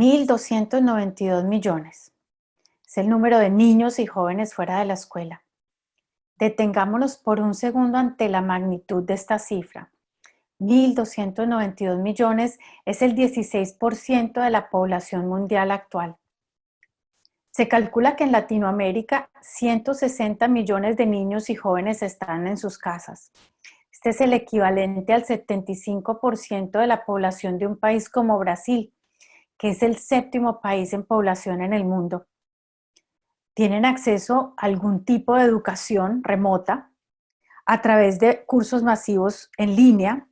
1.292 millones. Es el número de niños y jóvenes fuera de la escuela. Detengámonos por un segundo ante la magnitud de esta cifra. 1.292 millones es el 16% de la población mundial actual. Se calcula que en Latinoamérica 160 millones de niños y jóvenes están en sus casas. Este es el equivalente al 75% de la población de un país como Brasil, que es el séptimo país en población en el mundo. Tienen acceso a algún tipo de educación remota a través de cursos masivos en línea,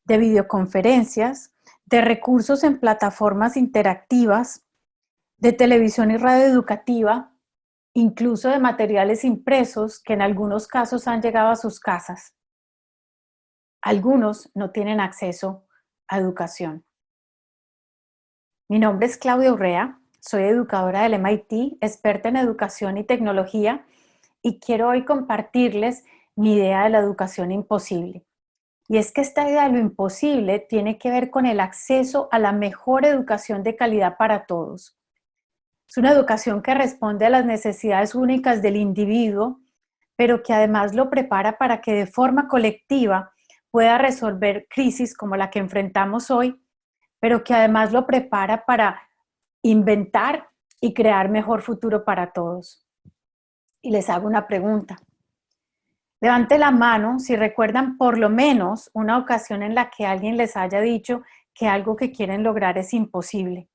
de videoconferencias, de recursos en plataformas interactivas, de televisión y radio educativa, incluso de materiales impresos que en algunos casos han llegado a sus casas. Algunos no tienen acceso a educación. Mi nombre es Claudia Urrea, soy educadora del MIT, experta en educación y tecnología, y quiero hoy compartirles mi idea de la educación imposible. Y es que esta idea de lo imposible tiene que ver con el acceso a la mejor educación de calidad para todos. Es una educación que responde a las necesidades únicas del individuo, pero que además lo prepara para que de forma colectiva pueda resolver crisis como la que enfrentamos hoy, pero que además lo prepara para inventar y crear mejor futuro para todos. Y les hago una pregunta. Levante la mano si recuerdan por lo menos una ocasión en la que alguien les haya dicho que algo que quieren lograr es imposible.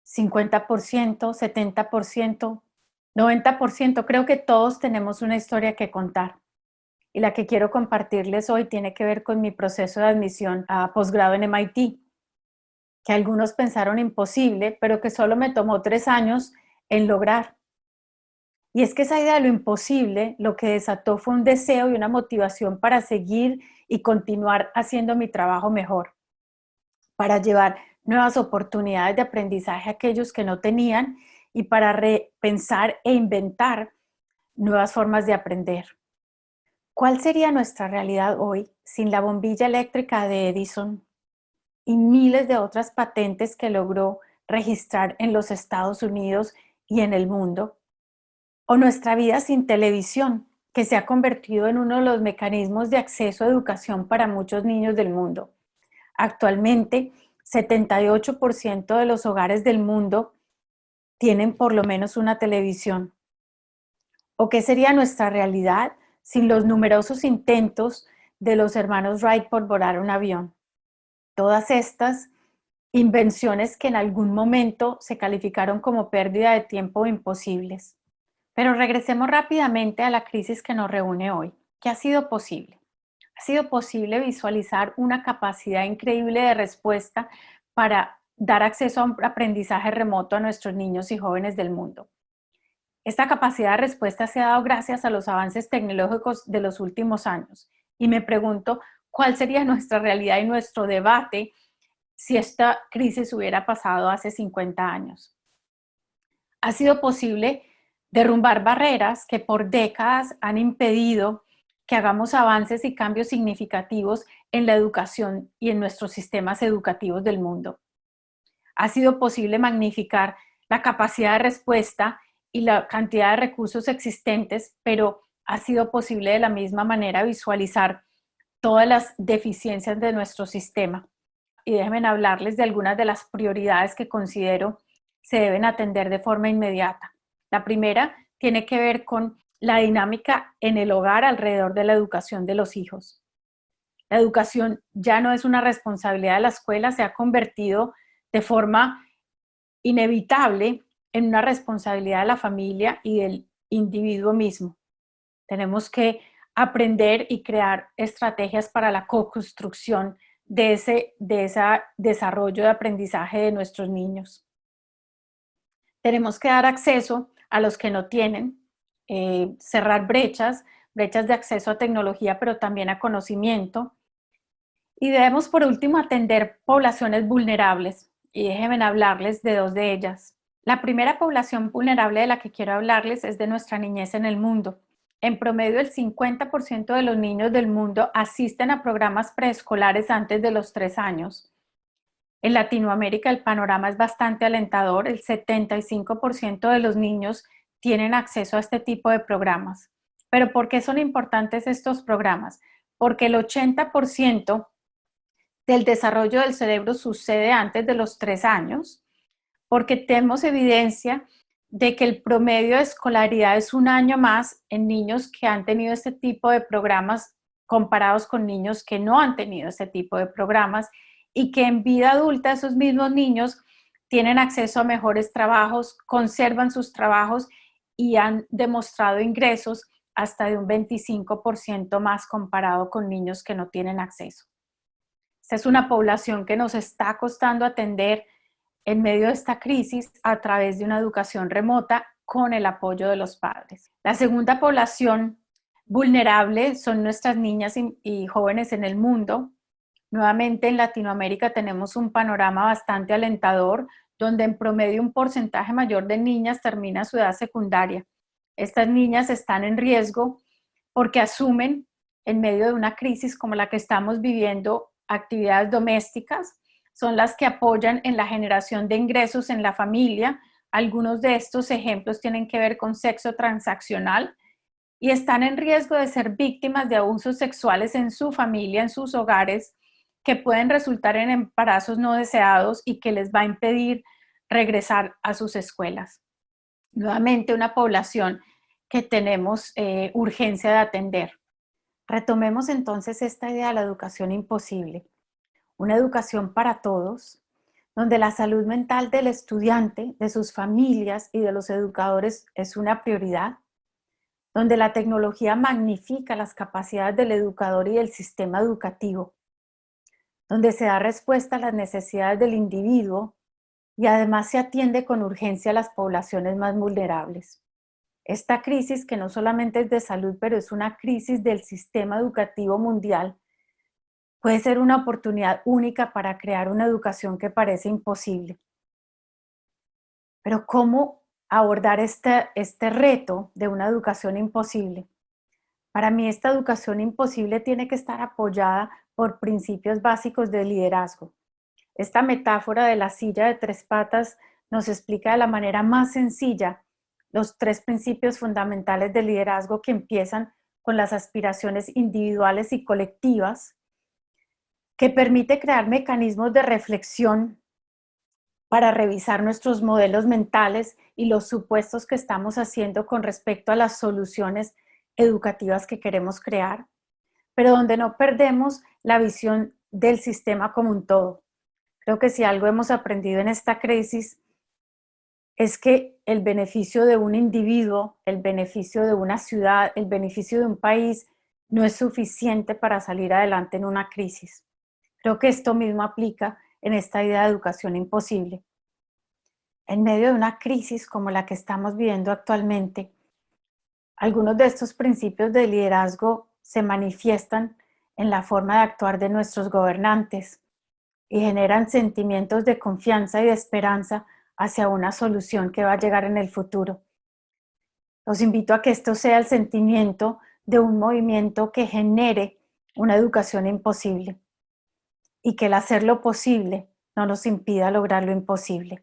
50%, 70%, 90%, creo que todos tenemos una historia que contar. Y la que quiero compartirles hoy tiene que ver con mi proceso de admisión a posgrado en MIT, que algunos pensaron imposible, pero que solo me tomó 3 años en lograr. Y es que esa idea de lo imposible lo que desató fue un deseo y una motivación para seguir y continuar haciendo mi trabajo mejor, para llevar nuevas oportunidades de aprendizaje a aquellos que no tenían y para repensar e inventar nuevas formas de aprender. ¿Cuál sería nuestra realidad hoy sin la bombilla eléctrica de Edison y miles de otras patentes que logró registrar en los Estados Unidos y en el mundo? ¿O nuestra vida sin televisión, que se ha convertido en uno de los mecanismos de acceso a educación para muchos niños del mundo? Actualmente, 78% de los hogares del mundo tienen por lo menos una televisión. ¿O qué sería nuestra realidad sin los numerosos intentos de los hermanos Wright por volar un avión? Todas estas invenciones que en algún momento se calificaron como pérdida de tiempo o imposibles. Pero regresemos rápidamente a la crisis que nos reúne hoy. ¿Qué ha sido posible? Ha sido posible visualizar una capacidad increíble de respuesta para dar acceso a un aprendizaje remoto a nuestros niños y jóvenes del mundo. Esta capacidad de respuesta se ha dado gracias a los avances tecnológicos de los últimos años. Y me pregunto, ¿cuál sería nuestra realidad y nuestro debate si esta crisis hubiera pasado hace 50 años? Ha sido posible derrumbar barreras que por décadas han impedido que hagamos avances y cambios significativos en la educación y en nuestros sistemas educativos del mundo. Ha sido posible magnificar la capacidad de respuesta y la cantidad de recursos existentes, pero ha sido posible de la misma manera visualizar todas las deficiencias de nuestro sistema. Y déjenme hablarles de algunas de las prioridades que considero se deben atender de forma inmediata. La primera tiene que ver con la dinámica en el hogar alrededor de la educación de los hijos. La educación ya no es una responsabilidad de la escuela, se ha convertido de forma inevitable en una responsabilidad de la familia y del individuo mismo. Tenemos que aprender y crear estrategias para la co-construcción de ese desarrollo de aprendizaje de nuestros niños. Tenemos que dar acceso a los que no tienen, cerrar brechas de acceso a tecnología, pero también a conocimiento. Y debemos, por último, atender poblaciones vulnerables. Y déjenme hablarles de 2 de ellas. La primera población vulnerable de la que quiero hablarles es de nuestra niñez en el mundo. En promedio, el 50% de los niños del mundo asisten a programas preescolares antes de los 3 años. En Latinoamérica el panorama es bastante alentador. El 75% de los niños tienen acceso a este tipo de programas. ¿Pero por qué son importantes estos programas? Porque el 80% del desarrollo del cerebro sucede antes de los 3 años, porque tenemos evidencia de que el promedio de escolaridad es 1 año más en niños que han tenido este tipo de programas comparados con niños que no han tenido este tipo de programas, y que en vida adulta esos mismos niños tienen acceso a mejores trabajos, conservan sus trabajos y han demostrado ingresos hasta de un 25% más comparado con niños que no tienen acceso. Esta es una población que nos está costando atender en medio de esta crisis a través de una educación remota con el apoyo de los padres. La segunda población vulnerable son nuestras niñas y jóvenes en el mundo. Nuevamente en Latinoamérica tenemos un panorama bastante alentador, donde en promedio un porcentaje mayor de niñas termina su edad secundaria. Estas niñas están en riesgo porque asumen en medio de una crisis como la que estamos viviendo actividades domésticas, son las que apoyan en la generación de ingresos en la familia. Algunos de estos ejemplos tienen que ver con sexo transaccional y están en riesgo de ser víctimas de abusos sexuales en su familia, en sus hogares, que pueden resultar en embarazos no deseados y que les va a impedir regresar a sus escuelas. Nuevamente, una población que tenemos urgencia de atender. Retomemos entonces esta idea de la educación imposible. Una educación para todos, donde la salud mental del estudiante, de sus familias y de los educadores es una prioridad, donde la tecnología magnifica las capacidades del educador y del sistema educativo, donde se da respuesta a las necesidades del individuo y además se atiende con urgencia a las poblaciones más vulnerables. Esta crisis, que no solamente es de salud, pero es una crisis del sistema educativo mundial, puede ser una oportunidad única para crear una educación que parece imposible. Pero ¿cómo abordar este reto de una educación imposible? Para mí, esta educación imposible tiene que estar apoyada por principios básicos de liderazgo. Esta metáfora de la silla de 3 patas nos explica de la manera más sencilla los 3 principios fundamentales del liderazgo, que empiezan con las aspiraciones individuales y colectivas, que permite crear mecanismos de reflexión para revisar nuestros modelos mentales y los supuestos que estamos haciendo con respecto a las soluciones educativas que queremos crear, pero donde no perdemos la visión del sistema como un todo. Creo que si algo hemos aprendido en esta crisis es que el beneficio de un individuo, el beneficio de una ciudad, el beneficio de un país no es suficiente para salir adelante en una crisis. Creo que esto mismo aplica en esta idea de educación imposible. En medio de una crisis como la que estamos viviendo actualmente, algunos de estos principios de liderazgo se manifiestan en la forma de actuar de nuestros gobernantes y generan sentimientos de confianza y de esperanza hacia una solución que va a llegar en el futuro. Los invito a que esto sea el sentimiento de un movimiento que genere una educación imposible y que el hacer lo posible no nos impida lograr lo imposible.